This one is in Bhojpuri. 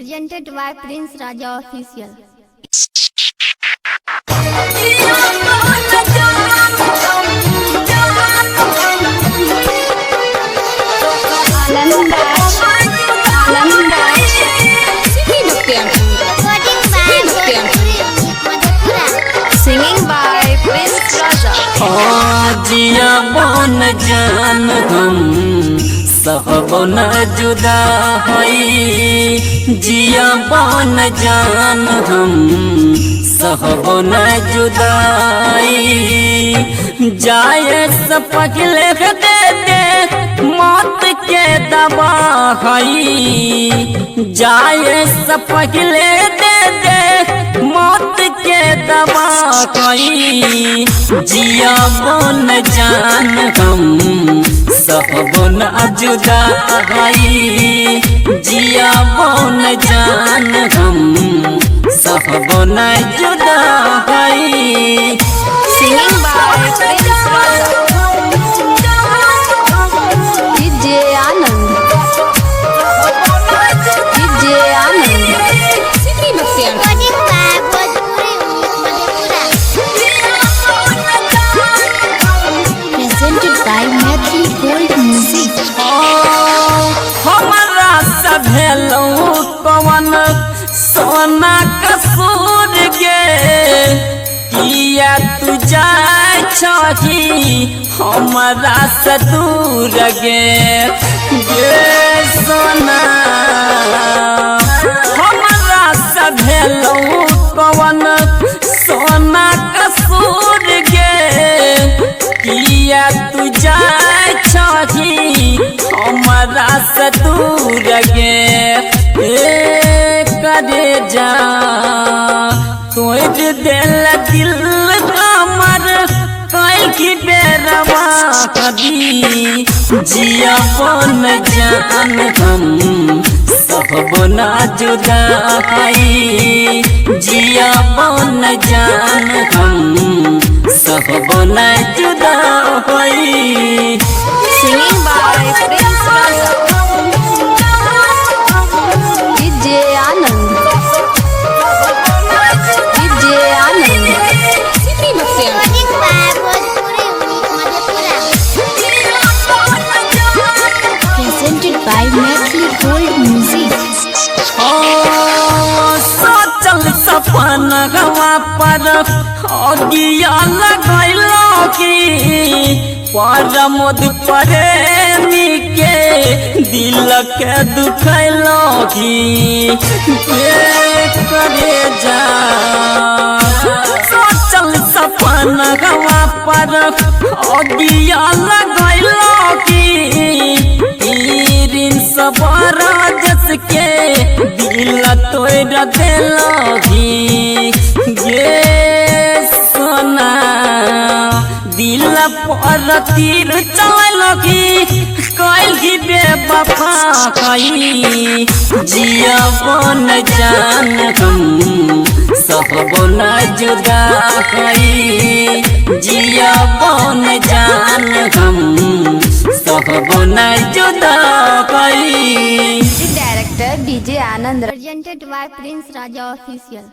Presented by Prince Raja Official. Singing by Prince Raja. जिया बन जान हम सहब न जुदा हई, जिया बन जान हम सहब न जुदाई। जाए से पगले दे दे मौत के दवा हई, जाए से पगले दे दे मौत के दवा हई। जिया बन जान हम सहब न जुदा हई, जिया बन जान हम सहब न जुदा हई। Singing by Prince Raja. DJ Anand. DJ Anand. Presented by Matthew Gold Music. हमारा सभेलो कवन सोना कसूर गे, किया तू जाए छही हमारा से दूर गे सोना। हमारा सभेलो कवन सोना कसूर गे, किया तू जाए छही हमारा से दूर गे करे जा। तोड़ दिल दिल कमर कई की बेरवा कभी, जिया बन जान हम सहब न जुदा हई, जिया बन जान हम सहब न जुदा हई। Singing by Prince Raja. DJ Anand. DJ Anand. Presented by Matthew Gold Music. सोचल सपन गवा पर अगिया लगैलो की, परमोद प्रेमी के दिल के दुखैलो की करे जा। सोचल सपन गवा पर अगिया लगैलो की, तीरिन सबर जस के दिल तोड़ देलो गे सोना। दिल पर तीर चलो की कैल की बेवफा कई, जिया बन जान हम सहब न जुदा हई, जिया बन जान हम सहब न जुदा हई। Director DJ Anand. Presented by Prince Raja Official.